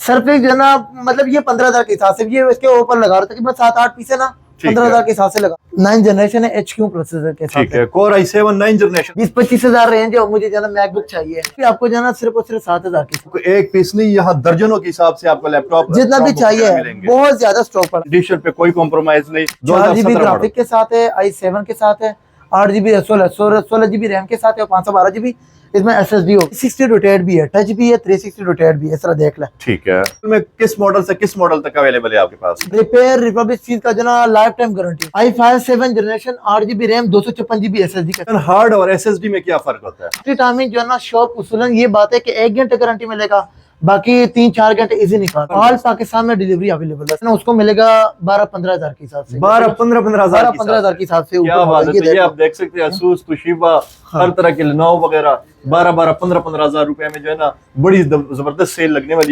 Surface जो है ना, मतलब ये 15,000 के हिसाब से, ये इसके ऊपर लगा रहा था कि मैं 7-8 पीस है ना, 15,000 के हिसाब से लगा। 9 जनरेशन है HQ प्रोसेसर के साथ। ठीक है, Core i7 9 जनरेशन। 20-25 हजार रेंज है और मुझे जो है मैकबुक चाहिए, आपको जो है सिर्फ और सिर्फ 7,000 की। एक पीस नहीं, यहाँ दर्जनों के हिसाब से आपको लैपटॉप जितना भी चाहिए बहुत ज्यादा स्टॉक पड़ा। कंडीशन पे कोई कॉम्प्रोमाइज नहीं। 4GB ग्राफिक के साथ है, i7 के साथ है, 8GB 16GB रैम के साथ है और 512GB इसमें SSD हो। 60 रोटेट भी है, टच भी है, 360 रोटेट भी है, इस तरह देख ले। ठीक है, में किस मॉडल से किस मॉडल तक अवेलेबल है आपके पास? रिपेयर रिपब्लिक चीज का जो ना life time guarantee. i5 7 generation 8GB RAM 256GB SSD का। हार्ड और SSD में क्या फर्क होता है? टाइमिंग जो है ना शॉप उसूलन ये बात है कि 1 घंटे गारंटी मिलेगा, बाकी 3-4 घंटे इजी निकाल। ऑल पाकिस्तान में डिलीवरी अवेलेबल है ना, उसको मिलेगा 12-15 हजार के हिसाब से। 12-15 हजार के हिसाब से। क्या बात है, ये आप देख सकते हैं Asus, Toshiba, हर तरह के Lenovo वगैरह 12-15 हजार रुपए में जो है ना बड़ी जबरदस्त सेल लगने वाली।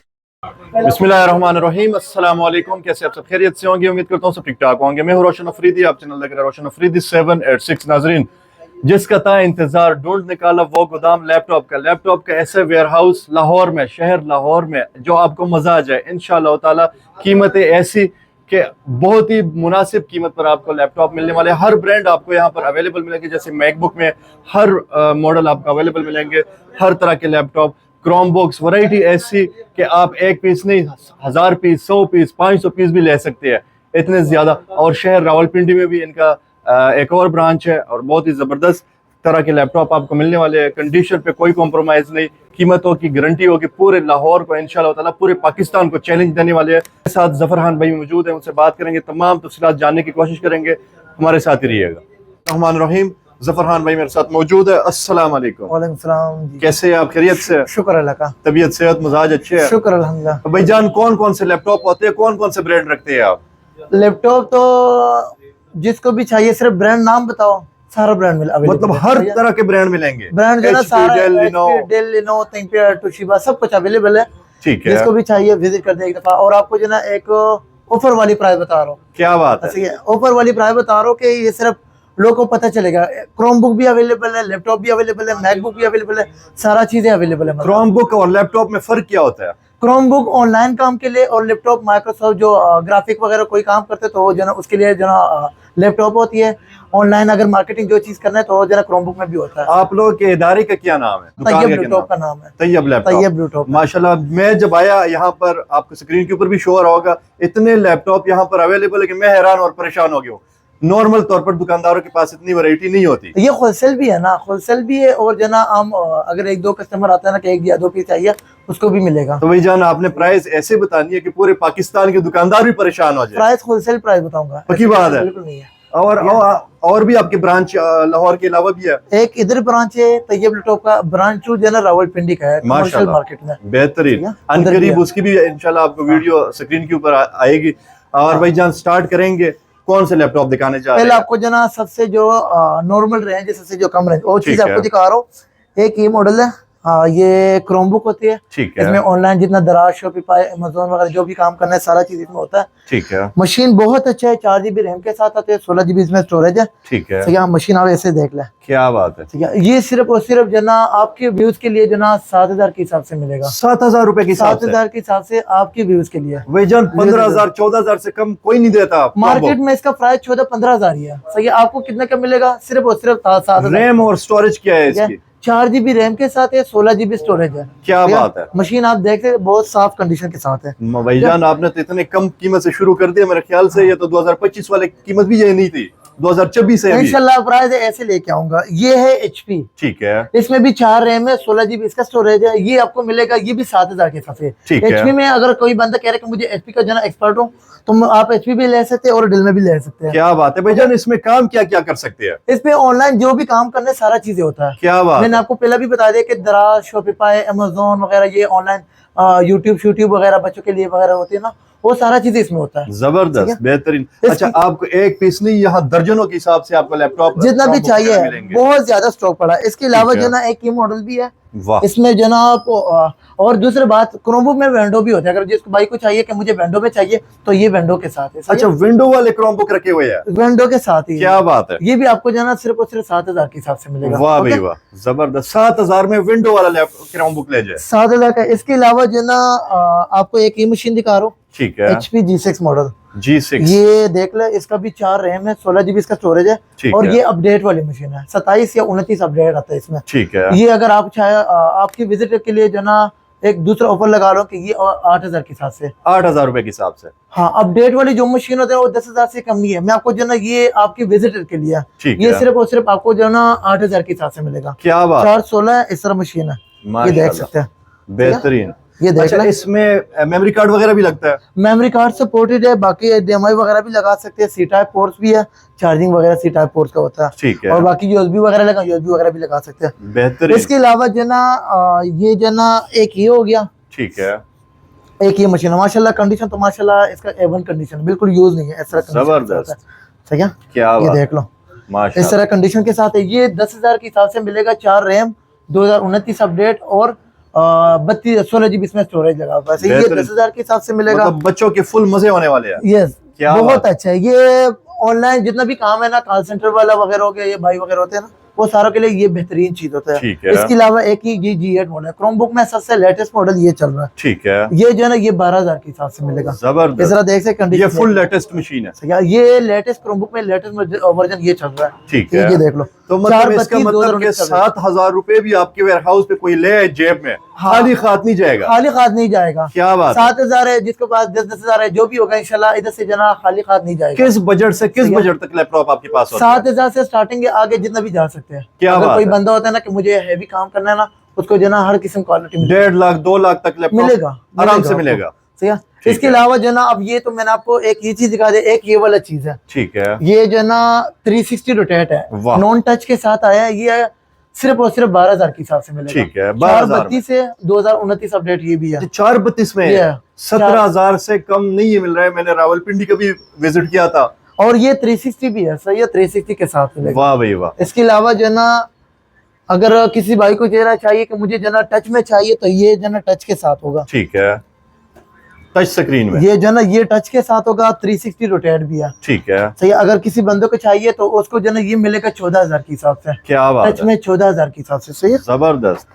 बिस्मिल्लाहिर्रहमानिर्रहीम, अस्सलाम वालेकुम। कैसे आप सब खैरियत से होंगे? उम्मीद करता हूँ सब ठीक ठाक होंगे। मैं हूँ रोशन अफरीदी, आप चैनल देख रहे हैं रोशन अफरीदी 786। नाजरीन, जिसका था इंतजार, ढूंढ निकाला वो गोदाम लैपटॉप का ऐसे वेयर हाउस लाहौर में, शहर लाहौर में, जो आपको मजा आ जाए इंशाअल्लाह ताला। कीमतें ऐसी कि बहुत ही मुनासिब कीमत पर आपको लैपटॉप मिलने वाले। हर ब्रांड आपको यहाँ पर अवेलेबल मिलेंगे, जैसे मैकबुक में हर मॉडल आपको अवेलेबल मिलेंगे, हर तरह के लैपटॉप, क्रोमबुक्स, वैरायटी ऐसी कि आप एक पीस नहीं 1000 पीस, 100 पीस, 500 पीस भी ले सकते हैं, इतने ज्यादा। और शहर रावलपिंडी में भी इनका एक और ब्रांच है और बहुत ही जबरदस्त तरह के लैपटॉप आपको मिलने वाले हैं। कंडीशन पे कोई कॉम्प्रोमाइज नहीं, कीमतों की गारंटी होगी। पूरे लाहौर को इंशाअल्लाह ताला, पूरे पाकिस्तान को चैलेंज देने वाले हैं। मेरे साथ जफरहान भाई मौजूद है, उनसे बात करेंगे, तमाम तफसीलात जानने की कोशिश करेंगे। हमारे साथ ही रहिएगा। रहमान रहीम, जफरहान भाई मेरे साथ मौजूद है। अस्सलाम वालेकुम। वालेकुम सलाम। कैसे हैं आप? खैरियत से? शुक्र अल्लाह का। तबीयत सेहत मिजाज अच्छे है? शुक्र अल्हम्दुलिल्लाह। भाईजान, कौन कौन से लैपटॉप होते हैं, कौन कौन से ब्रांड रखते हैं आप? लैपटॉप तो जिसको भी चाहिए, सिर्फ ब्रांड नाम बताओ, सारा ब्रांड मिल अवेलेबल। मतलब हर तरह के ब्रांड मिलेंगे? ब्रांड जो है सारा डेल, लिनो, थिंकपैड, टोशिबा सब कुछ अवेलेबल है। ठीक है, जिसको भी चाहिए विजिट कर दे एक दफा। और आपको जो ना एक ऑफर वाली प्राइस बता रहा हूँ। क्या बात है? ऑफर वाली प्राइस बता रहा हूँ कि ये सिर्फ लोगों को पता चलेगा। क्रोमबुक भी अवेलेबल है, लैपटॉप भी अवेलेबल है, मैकबुक भी अवेलेबल है, सारा चीजें अवेलेबल है। क्रोमबुक और लैपटॉप में फर्क क्या होता है? क्रोमबुक ऑनलाइन काम के लिए और लैपटॉप माइक्रोसॉफ्ट जो ग्राफिक वगैरह कोई काम करते तो जो ना उसके लिए जो ना लैपटॉप होती है। ऑनलाइन अगर मार्केटिंग जो चीज करना है तो जो ना क्रोमबुक में भी होता है। आप लोग के इदारे का क्या नाम है? तैयब लैपटॉप का नाम है। तैयब लैपटॉप। माशाल्लाह, मैं जब आया यहाँ पर, आपको स्क्रीन के ऊपर भी शो हो रहा होगा, इतने लैपटॉप यहाँ पर अवेलेबल है कि मैं हैरान और परेशान हो गया हूँ। नॉर्मल तौर पर दुकानदारों के पास इतनी वैरायटी नहीं होती। ये होलसेल भी है ना, होलसेल भी है। और जो ना हम अगर 1-2 कस्टमर आता है ना कि 1 या 2 पीस चाहिए, उसको भी मिलेगा। तो भाईजान, आपने प्राइस ऐसे बतानी है कि पूरे पाकिस्तान के दुकानदार भी परेशान हो जाए। प्राइस होलसेल प्राइस बताऊंगा, पक्की बात है। बिल्कुल नहीं है। और भी आपके ब्रांच लाहौर के अलावा भी है? एक इधर ब्रांच है, तैयब लैपटॉप का ब्रांच जो है ना रावलपिंडी का है, कमर्शियल मार्केट में। बेहतरीन, अनकरीब उसकी भी इंशाल्लाह आपको वीडियो स्क्रीन के ऊपर आएगी। और भाईजान, स्टार्ट करेंगे, कौन से लैपटॉप दिखाने जा रहे हैं? पहले आपको जो ना सबसे जो नॉर्मल रेंज है, सबसे जो कम रेंज, वो चीज आपको दिखा रहा हूँ। एक ये मॉडल है, ये क्रोमबुक होती है। ठीक है। इसमें ऑनलाइन जितना दराज, शॉपिफाई, अमेज़न वगैरह जो भी काम करना है सारा चीज इसमें होता है। ठीक है। मशीन बहुत अच्छा है, 4GB रैम के साथ आते हैं, 16GB इसमें स्टोरेज है। ठीक है। यहाँ मशीन आप ऐसे देख ले। क्या बात है। ठीक है, ये सिर्फ और सिर्फ जो ना आपके व्यूज के लिए जो ना 7,000 के हिसाब से मिलेगा। 7,000 रुपए की? 7,000 के हिसाब से आपके व्यूज के लिए। भाईजान, 15,000 14,000 से कम कोई नहीं देता। मार्केट में इसका प्राइस 14-15 हजार ही है। सही है, आपको कितने का मिलेगा? सिर्फ और सिर्फ 7,000। रैम और स्टोरेज क्या है इसकी? 4GB रैम के साथ है, 16GB स्टोरेज है। क्या बात है। मशीन आप देख रहे बहुत साफ कंडीशन के साथ है। भाईजान, आपने तो इतने कम कीमत से शुरू कर दिया, मेरे ख्याल से ये तो 2025 वाले कीमत भी ये नहीं थी, 2024 है। इंशाल्लाह प्राइस ऐसे लेके आऊंगा। ये है HP। ठीक है, इसमें भी 4 रैम है, 16GB इसका स्टोरेज है। ये आपको मिलेगा, ये भी 7,000 के हिसाब से। HP में अगर कोई बंदा कह रहा है कि मुझे HP का जो ना एक्सपर्ट हूँ, तो आप HP भी ले सकते हैं और डेल में भी ले सकते हैं। क्या बात है भाईजान, इसमें काम क्या क्या कर सकते हैं? इस पे ऑनलाइन जो भी काम करने सारा चीजें होता है। क्या बात। मैंने आपको पहले भी बता दिया कि दराज, शॉपिफाई, अमेज़न वगैरह, ये ऑनलाइन यूट्यूब वगैरह बच्चों के लिए वगैरह होती है ना, वो सारा चीज इसमें होता है। जबरदस्त, बेहतरीन। अच्छा, आपको एक पीस नहीं, यहाँ दर्जनों के हिसाब से आपको लैपटॉप जितना भी चाहिए, बहुत ज्यादा स्टॉक पड़ा है। इसके अलावा जो ना एक ये मॉडल भी है, इसमें जो ना आप और दूसरी बात, क्रोमबुक में विंडो भी होता है। अगर जिसको भाई को चाहिए कि मुझे विंडो में चाहिए, तो ये विंडो के साथ है। अच्छा, विंडो वाले क्रोमबुक रखे हुए हैं, विंडो के साथ ही। क्या बात है। ये भी आपको जो ना सिर्फ और सिर्फ 7,000 के हिसाब से मिलेगा। वाह भाई वाह, जबरदस्त। 7,000 में विंडो वाला क्रोमबुक ले जाए, 7,000 का। इसके अलावा जो ना आपको एक ये मशीन दिखा रहा हूँ, ठीक है, HP G6 मॉडल। G6 ये देख ले, इसका भी 4 रैम है, 16 GB इसका स्टोरेज है, और ये अपडेट वाली मशीन है। 27 या 29 अपडेट आता है इसमें, ठीक है। ये अगर आप चाहे आपकी विजिट के लिए जो ना एक दूसरा ऑफर लगा लो कि ये 8,000 के हिसाब से, 8,000 रुपए के हिसाब से। हाँ, अपडेट वाली जो मशीन होते हैं वो 10,000 से कम नहीं है। मैं आपको जो ना ये आपकी विजिटर के लिए ये सिर्फ और सिर्फ आपको जो ना 8,000 के हिसाब से मिलेगा। क्या बात, 416 इस तरह मशीन है, ये देख सकते हैं, बेहतरीन। ये देख। अच्छा, इसमें मेमोरी कार्ड वगैरह भी लगता है? मेमोरी कार्ड सपोर्टेड है, बाकी HDMI वगैरह भी लगा सकते हैं, C टाइप पोर्ट्स भी है, चार्जिंग वगैरह C टाइप पोर्ट्स का होता है, ठीक है। और बाकी USB वगैरह भी लगा सकते हैं, बेहतरीन। इसके अलावा जो ना ये जो ना एक ये हो गया, ठीक है, एक ये मशीन है। माशाल्लाह कंडीशन तो माशाल्लाह इसका A1 कंडीशन है, बिल्कुल यूज नहीं है, इस तरह जबरदस्त, ठीक है, क्या ये देख लो, इस तरह कंडीशन के साथ है। ये 10,000 के हिसाब से मिलेगा, 4 रैम, 2029 अपडेट, और 16 GB इसमें स्टोरेज लगा हुआ है। ये 10,000 के हिसाब से मिलेगा। मतलब बच्चों के फुल मजे होने वाले हैं। यस, क्या बहुत अच्छा है। ये ऑनलाइन जितना भी काम है ना, कॉल सेंटर वाला वगैरह हो गया, ये भाई वगैरह होते हैं ना, वो सारों के लिए ये बेहतरीन चीज होता है। ठीक है। इसके अलावा एक ही ये G8 मॉडल है, क्रोमबुक में सबसे लेटेस्ट मॉडल ये चल रहा है, ठीक है। ये जो है ना, ये 12,000 के हिसाब से मिलेगा। जबरदस्त, इस तरह देख सकते कंडीशन, ये फुल लेटेस्ट मशीन है, ये लेटेस्ट क्रोमबुक में लेटेस्ट वर्जन ये चल रहा है, ठीक है। ये देख लो। तो मतलब इसका मतलब कि 7,000 रुपए भी आपके वेयरहाउस पे कोई ले आए जेब में, खाली खात नहीं जाएगा, खाली खात नहीं जाएगा। क्या बात, 7,000 है, जिसके पास 10,000 है, जो भी होगा इंशाल्लाह इधर से जना खाली खात नहीं जाएगा। किस बजट से किस बजट तक लैपटॉप आपके पास होता है? 7,000 से स्टार्टिंग है, आगे जितना भी जा सकते हैं। क्या अगर बात कोई बंदा होता है ना कि मुझे हैवी काम करना है ना, उसको जो ना हर किस्म क्वालिटी 1.5 लाख 2 लाख तक लैपटॉप मिलेगा, आराम से मिलेगा। इसके अलावा जो ना, अब ये तो मैंने आपको एक ये चीज दिखा दे, एक ये वाला चीज है, ठीक है, ये जो ना 360 रोटेट है, नॉन टच के साथ आया है। ये सिर्फ और सिर्फ 12,000 के हिसाब से मिलेगा, ठीक है। 432 से 2029 अपडेट ये भी है। 432 में 17,000 से कम नहीं ये मिल रहा है। मैंने रावलपिंडी का भी विजिट किया था, और ये 360 भी है, सही है, 360 के साथ मिलेगा। वाह भाई वाह। इसके अलावा जो ना, अगर किसी भाई को चेहरा चाहिए कि मुझे जना टच में चाहिए, तो ये जना टच के साथ होगा, ठीक है, टच स्क्रीन में ये जना ये टच के साथ होगा, 360 रोटेट भी है, ठीक है। सही। अगर किसी बंदे को चाहिए तो उसको जना ये मिलेगा 14,000 के हिसाब से, क्या बात टच में 14,000 के हिसाब से, सही है। जबरदस्त।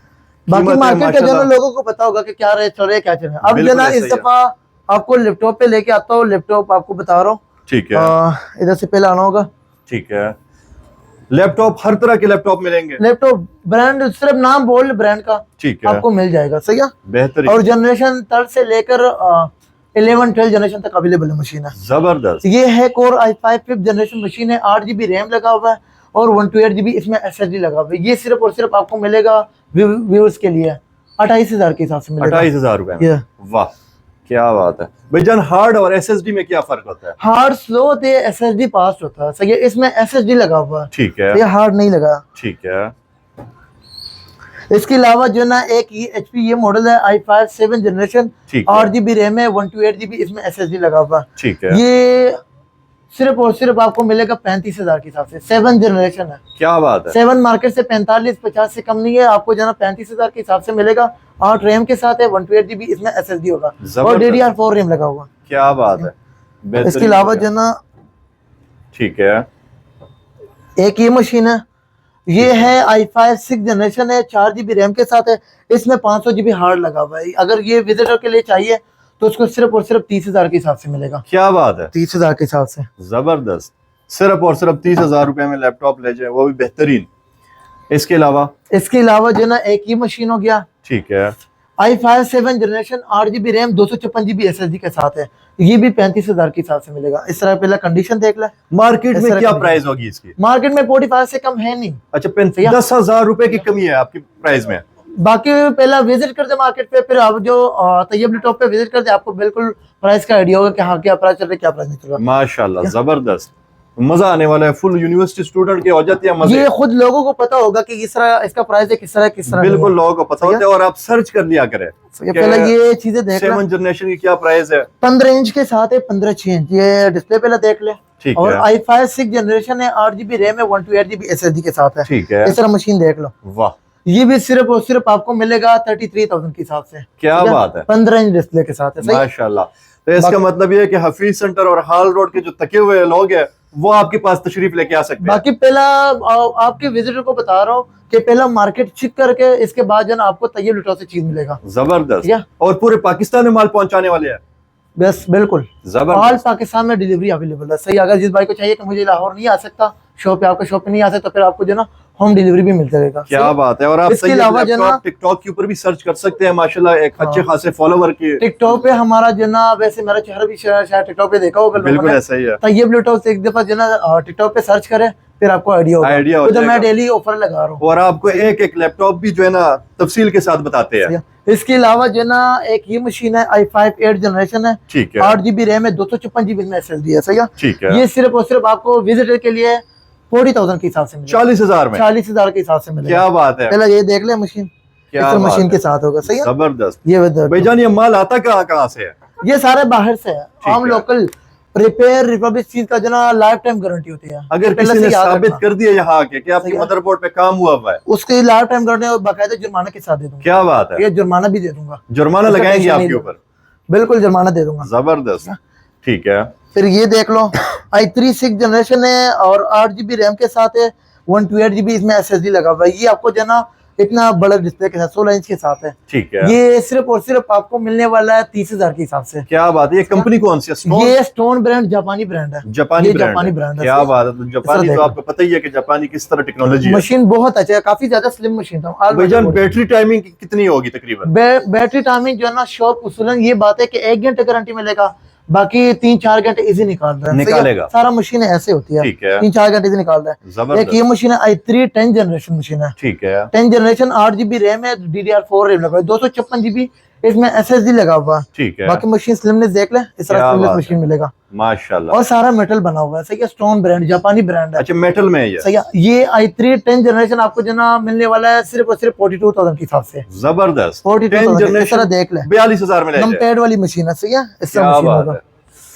बाकी मार्केट का जना लोगों को पता होगा कि क्या रेट चल रहा है, क्या चल रहा है। अब जना इस दफा आपको लैपटॉप पे लेके आता हूँ, लैपटॉप आपको बता रहा हूँ, ठीक है, इधर से पहले आना होगा, ठीक है। लैपटॉप हर तरह के लैपटॉप मिलेंगे, लैपटॉप ब्रांड सिर्फ नाम बोल ब्रांड का, ठीक है, आपको मिल जाएगा, सही है, बेहतरीन। और जनरेशन 3 से लेकर 11-12 जनरेशन तक अवेलेबल मशीन है, जबरदस्त। ये है core i5 5th generation machine है, 8 GB रैम लगा हुआ है, और 128 GB इसमें SSD लगा हुआ है। ये सिर्फ और सिर्फ आपको मिलेगा व्यूअर्स के लिए 28,000 के हिसाब से मिलेगा, 28,000 रुपए। वाह, क्या बात है भाईजान। हार्ड और SSD में क्या फर्क होता है? हार्ड स्लो होते है, SSD फास्ट होता है, सही है। इसमें SSD लगा हुआ है, ठीक है, ये हार्ड नहीं लगा, ठीक है। इसके अलावा जो ना एक ये HP ये मॉडल है i5 7th generation, 8 GB RAM है, 128 GB इसमें SSD लगा हुआ, ठीक है। ये सिर्फ और सिर्फ आपको मिलेगा 35,000 के हिसाब से, 7th जनरेशन है, क्या बात है। 7 मार्केट से 45-50 से कम नहीं है, आपको जो ना 35,000 के हिसाब से मिलेगा। 8 रैम के साथ है, 128 GB इसमें SSD होगा, और DDR4 रैम लगा हुआ, क्या बात है। इसके अलावा जो ना, ठीक है, एक ये मशीन है, ये है i5 6th जनरेशन है, 4 GB रैम के साथ है, इसमें 500 GB हार्ड लगा हुआ है। अगर ये विजिटर के लिए चाहिए तो उसको सिर्फ और सिर्फ 30,000 के हिसाब से मिलेगा, क्या बात है, 30,000 के हिसाब से, जबरदस्त। सिर्फ और सिर्फ 30,000 रुपए में लैपटॉप ले जाए, वो भी बेहतरीन। इसके अलावा जो ना एक ही मशीन हो गया, ठीक है, i5 7th generation, 8 GB RAM, 256 GB SSD के साथ है, ये भी 35,000 के हिसाब से मिलेगा। इस तरह पहले कंडीशन देख ले। मार्केट में क्या प्राइस होगी इसकी? मार्केट में 45 से कम है नहीं। अच्छा, 10,000 रुपए की कमी है आपकी प्राइस में। बाकी पहला विजिट कर दे मार्केट पे, फिर आप जो तैयब लैपटॉप पे विजिट कर दे, आपको बिल्कुल प्राइस का आइडिया होगा कि हाँ क्या प्राइस चल रहा है, क्या प्राइस नहीं चल रहा। माशाल्लाह, जबरदस्त। मजा आने वाला है, फुल यूनिवर्सिटी स्टूडेंट के हो जाती है मजे। ये खुद लोगों को पता होगा कि इस तरह इसका प्राइस है, किस तरह बिल्कुल लोगों को पता होता है, और आप सर्च कर लिया करें। पहले ये चीजें देख लें। 7 जनरेशन की क्या प्राइस है? 15 इंच के साथ है, 15/6 इंच ये डिस्प्ले पहले देख ले। ठीक और है। i5 6 जनरेशन है, 8GB रैम है, 128GB SSD के साथ है। ठीक है। इस तरह मशीन देख लो। वाह, ये भी सिर्फ और सिर्फ आपको मिलेगा 33,000 के हिसाब से। क्या बात है। 15 इंच डिस्प्ले के साथ है। सही? माशाल्लाह। तो इसका मतलब ये है कि हफीज सेंटर और हाल रोड के जो तके हुए लोग हैं वो आपके पास तशरीफ लेके आ सकते हैं। बाकी पहला आपके विजिटर को बता रहा हूँ कि पहला मार्केट चेक करके इसके बाद जो ना आपको तैयब लुटो से चीज मिलेगा। जबरदस्त। और पूरे पाकिस्तान में माल पहुंचाने वाले हैं। बस बिल्कुल जबरदस्त। ऑल पाकिस्तान में डिलीवरी अवेलेबल है। सही, अगर जिस भाई को चाहिए कि मुझे लाहौर नहीं आ सकता, शॉप पे आपके शॉप पे नहीं आ सकता, तो फिर आपको जो ना होम डिलीवरी भी मिल जाएगा। क्या बात है। और आप इसके अलावा जो ना टिकटॉक के ऊपर भी सर्च कर सकते हैं, माशाल्लाह एक अच्छे खासे फॉलोवर की। टिकटॉक पे हमारा जो ना, वैसे मेरा चेहरा भी शायद टिकटॉक पे देखा होगा। बिल्कुल ऐसा ही है। तैयब लुटो से एक दफा जो ना टिकटॉक पे सर्च करें, फिर आपको आइडिया होगा। तो मैं डेली ऑफर लगा रहा हूँ और आपको एक एक लैपटॉप भी जो है ना तफसील के साथ बताते हैं। इसके अलावा जो ना एक ये मशीन है, i5 8 जनरेशन है। ठीक है। 8GB रैम है, 256GB में SSD है। सही है। ठीक है। ये सिर्फ और सिर्फ आपको विजिटर के लिए 40,000 के हिसाब से मिलेगा। 40,000 में? 40,000 के हिसाब से मिलेगा। क्या बात है। पहले ये देख ले मशीन, क्या मशीन के साथ होगा। सही है। जबरदस्त। ये भाईजान ये माल आता कहाँ से है? ये सारे बाहर से है। हम लोकल रिपेयर रिपब्लिक चीज का जो ना लाइफ टाइम गारंटी होती है। अगर किसी ने साबित कर दिया यहाँ आके कि आपकी मदरबोर्ड पे काम हुआ है, उसके लाइफ टाइम गारंटी और बाकायदा जुर्माना के साथ दे दूंगा। क्या बात है। ये जुर्माना भी दे दूंगा। जुर्माना लगाएंगे आपके ऊपर? बिल्कुल जुर्माना दे दूंगा। जबरदस्त। ठीक है। फिर ये देख लो, i3 6 जनरेशन है और 8GB रैम के साथ है, 128GB इसमें SSD लगा हुआ है। ये आपको जो ना इतना बड़ा डिस्प्ले के साथ 16 इंच के साथ है। ठीक है। ये सिर्फ और सिर्फ आपको मिलने वाला है 30,000 के हिसाब से। क्या बात है। ये कंपनी कौन सी है? ये स्टोन ब्रांड, जापानी ब्रांड है। जापानी ब्रांड है। क्या बात है। तो जापानी तो आपको पता ही है कि जापानी किस तरह टेक्नोलॉजी है। मशीन बहुत अच्छा है, काफी ज्यादा स्लिम मशीन था। भाईजान बैटरी टाइमिंग कितनी होगी तकरीबन? बैटरी टाइमिंग जो है ना शॉप उसूलन ये बात है कि 1 घंटे गारंटी मिलेगा, बाकी 3-4 घंटे इजी निकालेगा। सारा मशीन ऐसे होती है। 3-4 घंटे इजी निकाल रहा है। एक ये मशीन है i3 10 जनरेशन मशीन है। ठीक है। 10 जनरेशन 8GB रैम है, DDR4 रैम लगा है, 256GB इसमें SSD लगा हुआ है। ठीक है। बाकी मशीन स्लिमनेस देख ले, इस तरह स्लिमनेस मशीन मिलेगा माशाल्लाह। और सारा मेटल बना हुआ है। सही है। स्टोन ब्रांड, जापानी ब्रांड है। अच्छा मेटल में है ये? सही है। ये i3 10 जनरेशन आपको जो ना मिलने वाला है सिर्फ और सिर्फ 42,000 के हिसाब से। जबरदस्त। 42,000 देख ले, 42,000 में नमपैड वाली मशीन है। सही है। इससे मशीन होगा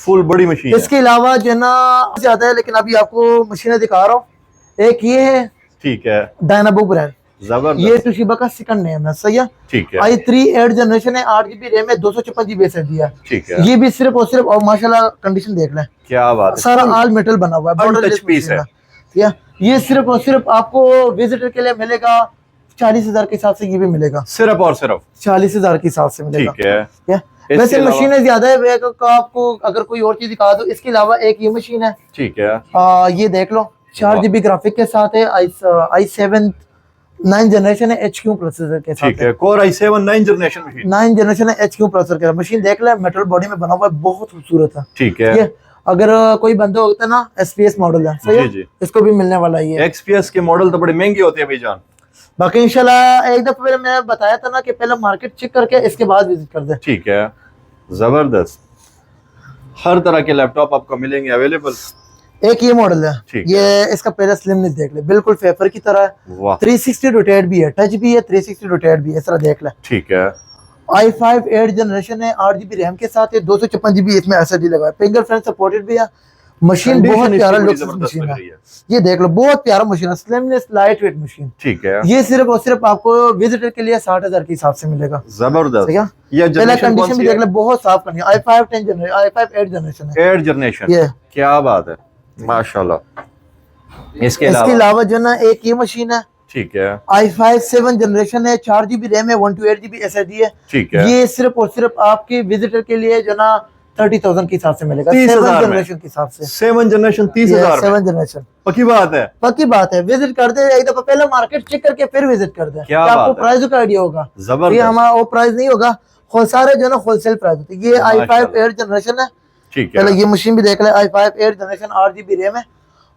फुल बड़ी मशीन। इसके अलावा जो ना ज्यादा है, लेकिन अभी आपको मशीनें दिखा रहा हूँ। एक ये है। ठीक है। Dynabook brand. जबरदस्त। ये तुशिबा का सेकंड नेम है। सही है। ठीक है। i3 8 जनरेशन है, 8GB रैम है, 256GB SSD है। ठीक है। ये भी सिर्फ और सिर्फ, और माशाल्लाह कंडीशन देख लें, क्या बात है। सारा ऑल मेटल बना हुआ है, टच पीस है। ये सिर्फ और सिर्फ आपको विजिटर के लिए मिलेगा 40,000 के हिसाब से। ये भी मिलेगा सिर्फ और सिर्फ 40,000 के हिसाब से मिलेगा। ठीक है। वैसे मशीनें ज्यादा है, आपको अगर कोई और चीज दिखा दो। इसके अलावा एक ये मशीन है। ठीक है। ये देख लो, 4GB ग्राफिक के साथ है, i7 9 जनरेशन है, HQ प्रोसेसर के साथ। ठीक है। Core i7 9 generation machine. 9 generation है, HQ प्रोसेसर के साथ मशीन देख ले, मेटल बॉडी में बना हुआ है, बहुत खूबसूरत है। ठीक है। अगर कोई बंदा होता है ना, SPS मॉडल है। सही है। इसको भी मिलने वाला है। XPS के मॉडल तो बड़े महंगे होते हैं भाईजान। बाकी इंशाल्लाह एक दफा पहले मैं बताया था ना कि पहले मार्केट चेक करके इसके बाद विजिट कर दे। ठीक है। जबरदस्त। हर तरह के लैपटॉप आपको मिलेंगे अवेलेबल। एक ये मॉडल है। ये इसका पहले स्लिमनेस देख ले, बिल्कुल पेपर की तरह है। 360 रोटेट भी है, टच भी है, 360 रोटेट भी है। इस तरह देख ले। ठीक है। i5 8 जनरेशन है, 8GB रैम के साथ है, 256GB इसमें SSD लगा है, फिंगरप्रिंट सपोर्टेड भी है। मशीन बहुत प्यारा लुक मशीन है। ये देख लो, बहुत प्यारा मशीन है, स्लिमनेस लाइट वेट मशीन। ठीक है। ये सिर्फ और सिर्फ आपको विजिटर के लिए 60,000 के हिसाब से मिलेगा। जबरदस्त। ये कंडीशन भी देख ले, बहुत साफ condition. i5 10 generation, i5 8 generation है। 8 जनरेशन। ये क्या बात है माशाल्लाह। इसके अलावा जो ना एक ये मशीन है। ठीक है। i5 7 जनरेशन है, 4GB रैम है, 128GB SSD है। ठीक है। ये सिर्फ और सिर्फ आपके विजिटर के लिए जो ना 30,000 के हिसाब से मिलेगा। 30,000 जनरेशन के हिसाब से। 7 जनरेशन 30,000। 7 जनरेशन। पक्की बात है। पक्की बात है। विजिट कर दे एक दफा, पहले मार्केट चेक करके फिर विजिट कर दे। आपको प्राइस का आइडिया होगा। जबरदस्त। ये हमारा वो प्राइस नहीं होगा, सारे जो ना होलसेल प्राइस होती है। ये i5 8 जनरेशन है। ठीक है। पहले ये मशीन भी देख ले, i5 8 जनरेशन 8GB रैम है,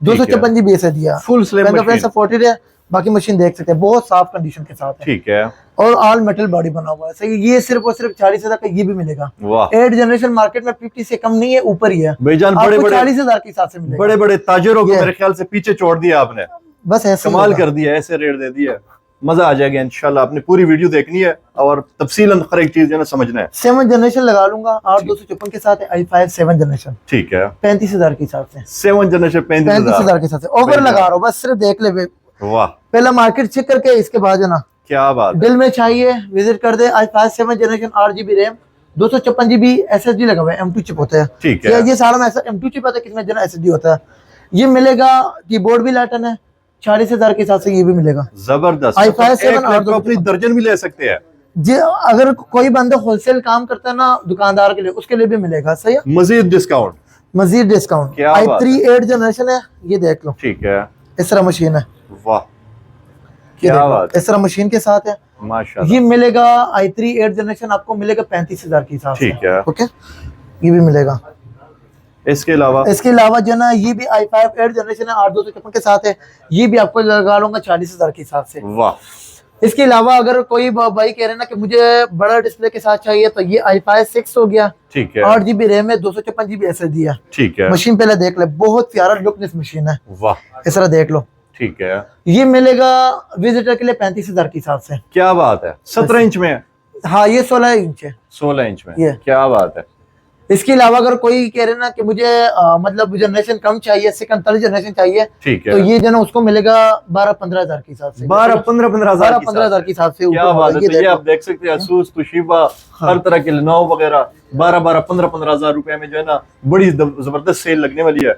256GB SSD है, फुल स्लिम मशीन सपोर्टेड है, बाकी मशीन देख सकते हैं बहुत साफ कंडीशन के साथ है। ठीक है। और ऑल मेटल बॉडी बना हुआ है। सही, ये सिर्फ और सिर्फ 40,000 का ये भी मिलेगा। वाह। 8 जनरेशन मार्केट में 50 से कम नहीं है, ऊपर ही है भाईजान। बड़े बड़े 40,000 के हिसाब से मिलेगा। बड़े बड़े ताजरों को मेरे ख्याल से पीछे छोड़ दिया आपने, बस ऐसे कमाल कर दिया, ऐसे रेट दे दिया, मजा आ जाएगा इंशाल्लाह। आपने पूरी वीडियो देखनी है और तफसीलन हर एक चीज जो है ना समझना है। 7 जनरेशन लगा लूंगा 8256 के साथ है। i5 7 generation. ठीक है। 35,000 के हिसाब से। 7 जनरेशन 35,000 के हिसाब से ऑफर लगा रहा हूँ, बस सिर्फ देख ले। वाह। पहला मार्केट चेक करके इसके बाद है ना, क्या बात। दिल में चाहिए विजिट कर दे। i5 7 generation 8GB RAM 256GB SSD लगा हुआ है। M2 चिप होता है। ठीक है। ये सारा में M2 चिप होता है, किसमें जो SSD होता है। ये मिलेगा। कीबोर्ड भी लैटन है। 40,000 के हिसाब से ये भी मिलेगा। जबरदस्त। i5 7 अपनी दर्जन भी ले सकते हैं जी। अगर कोई बंदा होलसेल काम करता है ना दुकानदार के लिए, उसके लिए भी मिलेगा। सही है। मजीद डिस्काउंट। मजीद डिस्काउंट। i3 8 जनरेशन है, ये देख लो। ठीक है। इस तरह मशीन है। वाह क्या बात। इस तरह मशीन के साथ है माशाल्लाह। ये मिलेगा। i3 8 जनरेशन आपको मिलेगा 35,000 के हिसाब से। ठीक है। ओके, ये भी मिलेगा। इसके अलावा जो ना ये भी i5 8 जनरेशन है 8256 के साथ है। ये भी आपको लगा लूंगा 40,000 के हिसाब से। वाह। इसके अलावा अगर कोई भाई कह रहे ना कि मुझे बड़ा डिस्प्ले के साथ चाहिए, तो ये i5 6 हो गया। ठीक है। 8GB रैम है, 256GB SSD है। ठीक है। मशीन पहले देख ले, बहुत प्यारा लुकनेस मशीन है। वाह। इस तरह देख लो। ठीक है। ये मिलेगा विजिटर के लिए 35,000 के हिसाब से। क्या बात है। 17 इंच में है। हाँ, ये 16 इंच है। 16 इंच में ये क्या बात है। इसके अलावा अगर कोई कह रहे ना कि मुझे मतलब जनरेशन कम चाहिए, सेकंड थर्ड जनरेशन चाहिए, ठीक है, तो ये जो ना उसको मिलेगा 12-15 हजार के हिसाब से। 12-15 हजार के हिसाब से। क्या बात है। तो ये आप देख सकते हैं Asus, Toshiba, हर तरह के Lenovo वगैरह 12-15 हजार रुपए में जो है ना बड़ी जबरदस्त सेल लगने वाली है।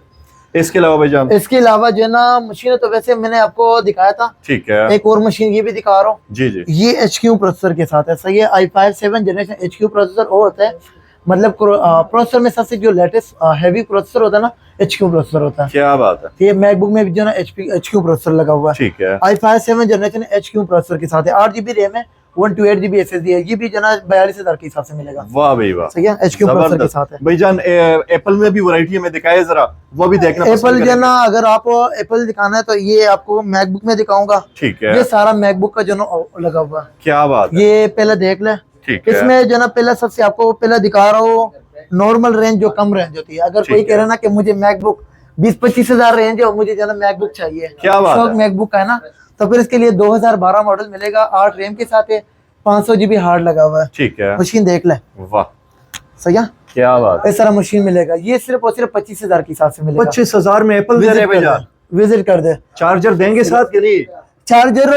इसके अलावा भाईजान, इसके अलावा जो है ना मशीन तो वैसे मैंने आपको दिखाया था। ठीक है। एक और मशीन ये भी दिखा रहा हूँ। जी जी। ये HQ प्रोसेसर के साथ है। सही है। i5 7 जनरेशन HQ प्रोसेसर और होता है, मतलब प्रोसेसर में सबसे जो लेटेस्ट हैवी प्रोसेसर होता है ना, HQ प्रोसेसर होता है। क्या बात है। ये मैकबुक में भी जो ना HQ प्रोसेसर लगा हुआ है। ठीक है। i5 7 जनरेशन HQ प्रोसेसर के साथ है। 8GB रैम है, 128GB SSD है। ये भी जो ना 42,000 के हिसाब से मिलेगा। वाह भाई वाह। सही है। HQ प्रोसेसर के साथ है। भाईजान एप्पल में भी वैरायटी हमें दिखाए जरा, वो भी देखना। एप्पल जो ना अगर आपको एप्पल दिखाना है तो ये आपको मैकबुक में दिखाऊंगा। ठीक है। ये सारा मैकबुक का जो ना लगा हुआ है। क्या बात है। ये पहले देख ले। ठीक है। इसमें जो ना पहले सबसे आपको पहले दिखा रहा हूँ नॉर्मल रेंज, जो कम रेंज होती है। अगर कोई कह रहा ना कि मुझे मैकबुक 20-25 हजार रेंज है, मुझे जो ना मैकबुक चाहिए, क्या बात है, मैकबुक है ना, तो फिर इसके लिए 2012 मॉडल मिलेगा। 8 रैम के साथ है, 500GB हार्ड लगा हुआ है। ठीक है। मशीन देख ले। वाह सही है। क्या बात। इस तरह मशीन मिलेगा। ये सिर्फ और सिर्फ 25,000 के हिसाब से मिलेगा। 25,000 में एप्पल दे रहे भाईजान। विजिट कर दे। चार्जर देंगे साथ के लिए। चार्जर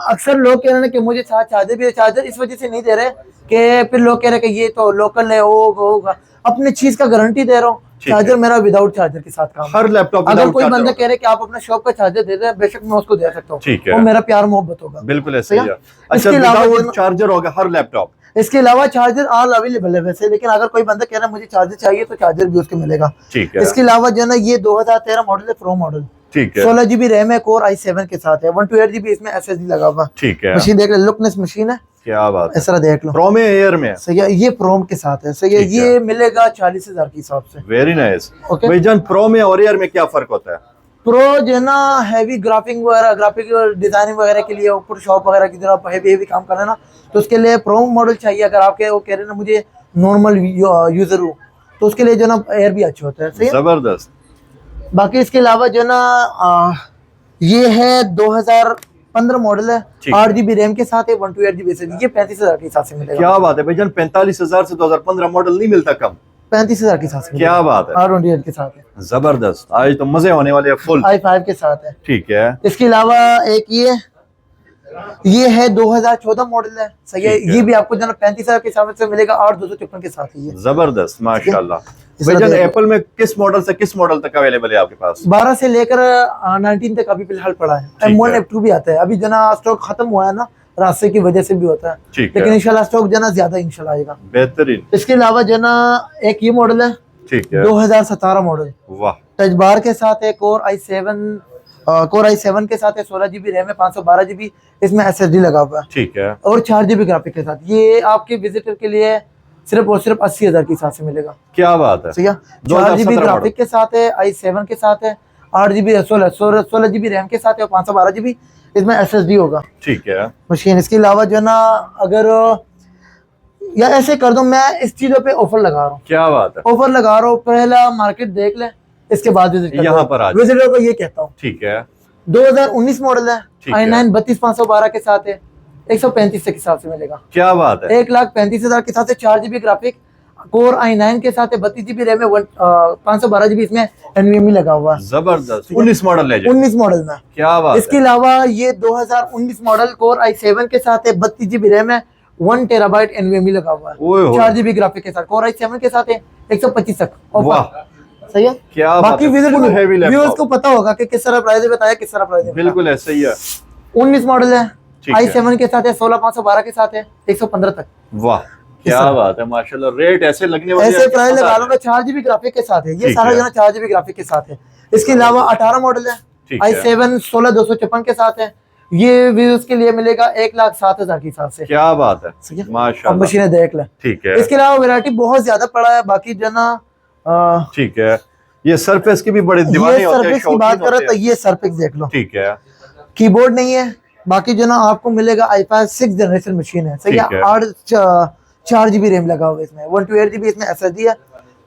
अक्सर लोग कह रहे हैं कि मुझे साथ चार्जर भी, चार्जर इस वजह से नहीं दे रहे कि फिर लोग कह रहे हैं कि ये तो लोकल है, वो होगा। अपने चीज का गारंटी दे रहा हूँ। चार्जर मेरा विदाउट चार्जर के साथ काम। हर लैपटॉप अगर कोई बंदा कह रहे कि आप अपना शॉप का चार्जर दे रहे हैं, बेशक मैं उसको दे सकता हूँ। ठीक है। वो मेरा प्यार मोहब्बत होगा। बिल्कुल ऐसे ही है। अच्छा, इसके अलावा चार्जर होगा हर लैपटॉप। इसके अलावा चार्जर ऑल अवेलेबल है वैसे, लेकिन अगर कोई बंदा कह रहा है मुझे चार्जर चाहिए तो चार्जर भी उसके मिलेगा। ठीक है। इसके अलावा जो है ये 2013 मॉडल है, प्रो मॉडल। ठीक है। 16GB रैम है, कोर i7 के साथ है, 128GB इसमें SSD लगा हुआ। ठीक है। मशीन देख ले, लुकनेस मशीन है। क्या बात है। इस तरह देख लो। प्रो में एयर में। सही है। ये प्रो के साथ है। सही है। ये मिलेगा 40,000 के हिसाब से। Very nice. ओके भाईजान, प्रो में और एयर में क्या फर्क होता है। प्रो जो है ना हैवी ग्राफिक वगैरह, ग्राफिक डिजाइनिंग वगैरह के लिए, ऊपर शॉप वगैरह की तरह हैवी काम करना ना, तो उसके लिए प्रो मॉडल चाहिए। अगर आपके वो कह रहे हैं ना मुझे नॉर्मल यूजर हूँ, तो उसके लिए जो ना एयर भी अच्छा होता है। सही है। जबरदस्त। बाकी इसके अलावा जो ना ये है 2015 मॉडल है, 8GB रैम के साथ है, 128GB SSD। ये 35,000 के हिसाब से मिलेगा। क्या बात है भाईजान, 45,000 से 2015 मॉडल नहीं मिलता कम। 35,000 के साथ। क्या बात है। 28 के साथ है। जबरदस्त। आज तो मजे होने वाले हैं फुल। i5 के साथ है। ठीक है। इसके अलावा एक ये है 2014 मॉडल है। सही है। ये भी आपको जो ना 35,000 के हिसाब से मिलेगा, 8256 के साथ है। जबरदस्त माशाल्लाह। भाईजान, एप्पल में किस मॉडल से किस मॉडल तक अवेलेबल है आपके पास। 12 से लेकर 19 तक अभी फिलहाल पड़ा है। M1 F2 भी आता है। अभी जो ना स्टॉक खत्म हुआ है ना, रास्ते की वजह से भी होता है, लेकिन इंशाल्लाह स्टॉक जो ना ज्यादा इंशाल्लाह आएगा। बेहतरीन। इसके अलावा जो ना एक ये मॉडल है। ठीक है। 2017 मॉडल। वाह। टच बार के साथ है, कोर i7 के साथ है, 16GB रैम है, 512GB इसमें SSD लगा हुआ है। ठीक है। और 4GB ग्राफिक के साथ। ये आपके विजिटर के लिए सिर्फ और सिर्फ 80,000 के हिसाब से मिलेगा। क्या बात है। सही है। 4GB ग्राफिक के साथ है, i7 के साथ है, 8GB 16GB रैम के साथ है, और 512GB इसमें SSD होगा। ठीक है, मशीन इसके अलावा जो है ना, अगर या ऐसे कर दो, मैं इस चीजों पे ऑफर लगा रहा हूँ। क्या बात है, ऑफर लगा रहा हूँ, पहला मार्केट देख ले, इसके बाद यहाँ पर आज विजिटर को ये कहता हूँ। ठीक है, 2019 मॉडल है, i9 32,512 के साथ है, 135 के हिसाब से मिलेगा। क्या बात है, 1,35,000 के साथ है, 4 GB ग्राफिक, कोर i9 के साथ है, 32 GB रैम है, 512 GB इसमें NVMe लगा हुआ है। जबरदस्त। 19 मॉडल है, 19 मॉडल में। क्या बात इसके अलावा ये 2019 मॉडल कोर i7 के साथ है, 32 GB रैम है, 1 TB NVMe लगा हुआ है, 4 GB ग्राफिक के साथ, कोर i7 के साथ है, 125 तक ऑफर। सही है, क्या बाकी व्यूअर्स को बात, पता होगा कि किस तरह प्राइस बताया, किस तरह प्राइस बिल्कुल ऐसा ही है। 19 मॉडल है, i7 के साथ है, 16,512 के साथ है, 115 तक। वाह, क्या बात है, माशाल्लाह। रेट ऐसे लगने वाले, ऐसे प्राइस लगा लूंगा, 4 GB ग्राफिक के साथ है, ये सारा जो है 4 GB ग्राफिक के साथ है। इसके अलावा 18 मॉडल है, i7 16,256 के साथ है, ये व्यूज के लिए मिलेगा 1,07,000 के हिसाब से। क्या बात है, माशाल्लाह। मशीनें देख ले, ठीक है। इसके अलावा वैरायटी बहुत ज्यादा पड़ा है, बाकी जो ना ठीक है, ये सरफेस की भी बड़े दीवाने होते हैं, सरफेस की बात करो तो ये सरफेस देख लो। ठीक है, कीबोर्ड नहीं है, बाकी जो ना आपको मिलेगा i5 6 जनरेशन मशीन है। सही है, 4 GB रैम लगा हुआ है इसमें, 128 GB इसमें SSD है,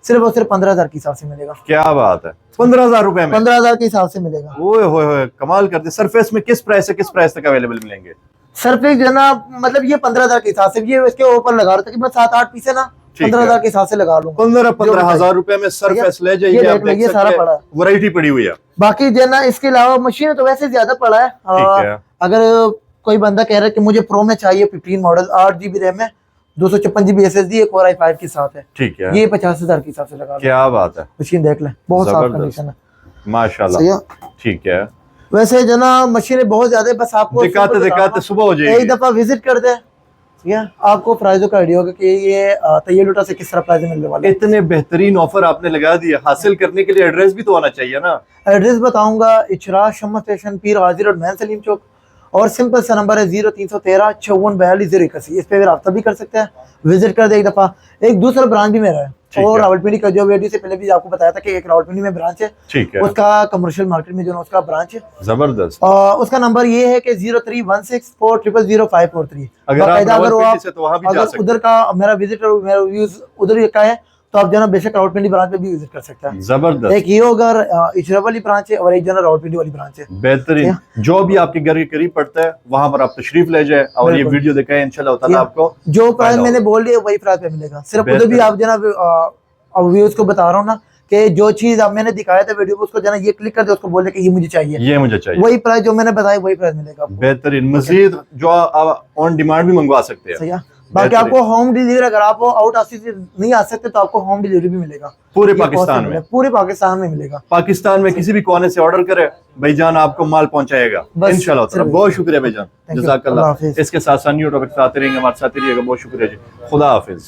सिर्फ और सिर्फ 15,000 के हिसाब से मिलेगा। क्या बात है, 15,000 रुपए में, 15,000 के हिसाब से मिलेगा। ओए होए, कमाल कर दे। सरफेस में किस प्राइस से किस प्राइस तक अवेलेबल मिलेंगे? सरफेस जो है ना, मतलब ये 15,000 के हिसाब से, ये इसके ऊपर लगा रहा था कि मैं 7-8 पीस है ना, 15,000 के हिसाब से लगा लूंगा। 15,000 रुपए में सरफेस ले जाइए, आप देख ये सारा पड़ा है, वैरायटी पड़ी हुई है। बाकी जो है ना, इसके अलावा मशीन तो वैसे ज्यादा पड़ा है। अगर कोई बंदा कह रहा है कि मुझे प्रो में चाहिए 15 मॉडल, 8 GB रैम है, 256 GB SSD है, कोर i5 के साथ है, ठीक है, ये 50,000 के हिसाब से लगा। क्या बात है, मशीन देख ले, बहुत साफ कंडीशन है, माशाल्लाह। ठीक है, वैसे जो ना मशीनें बहुत ज्यादा है, बस आपको दिखाते सुबह हो जाएगी, एक दफा विजिट कर दे, ठीक है, आपको प्राइसों का आइडिया होगा कि ये तैयब लुटा से किस तरह प्राइस मिलने वाले। इतने बेहतरीन ऑफर आपने लगा दिया, हासिल करने के लिए एड्रेस भी तो आना चाहिए ना। एड्रेस बताऊंगा, इचरा शम्मा स्टेशन, पीर हाजिर और मैन सलीम चौक, और सिंपल सा नंबर है 0313 54 42 081। इस पे फिर आप भी कर सकते हैं, विजिट कर दे एक दफा। एक दूसरा ब्रांच भी मेरा है, और रावलपिंडी का जो वीडियो से पहले भी आपको बताया था कि एक रावलपिंडी में ब्रांच है, ठीक है, उसका कमर्शियल मार्केट में जो है उसका ब्रांच है। जबरदस्त। उसका नंबर ये है कि 0316400543। अगर उधर का मेरा विजिट और मेरा व्यूज उधर का है तो आप जो है बेशक रावलपिंडी ब्रांच पे भी विजिट कर सकते हैं। जबरदस्त। एक ये अगर इचरा वाली ब्रांच है और एक जो है रावलपिंडी वाली ब्रांच है। बेहतरीन, जो भी आपके घर के करीब पड़ता है वहां पर आप तशरीफ ले जाए और ये वीडियो दिखाएं, इंशाल्लाह ताला आपको जो प्राइस मैंने बोल दिया वही प्राइस पे मिलेगा। सिर्फ उधर भी आप जो है व्यूज को बता रहा हूँ ना कि जो चीज आप मैंने दिखाया था वीडियो, उसको जो है ये क्लिक कर दे, उसको बोले कि ये मुझे चाहिए, ये मुझे चाहिए, वही प्राइस जो मैंने बताया वही प्राइस मिलेगा। बेहतरीन। मजीद जो आप ऑन डिमांड भी मंगवा सकते हैं। सही है, बाकी आपको होम डिलीवरी, अगर आप आउट ऑफ सिटी नहीं आ सकते तो आपको होम डिलीवरी भी मिलेगा पूरे पाकिस्तान में। पूरे पाकिस्तान में मिलेगा। पाकिस्तान में किसी भी कोने से ऑर्डर करे भाईजान, आपको माल पहुंचाएगा इंशाल्लाह। बहुत शुक्रिया भाईजान, जज़ाकल्लाह। इसके साथ साथ न्यू टॉपिक आते रहेंगे, हमारे साथ रहिएगा। बहुत शुक्रिया जी, खुदा हाफिज।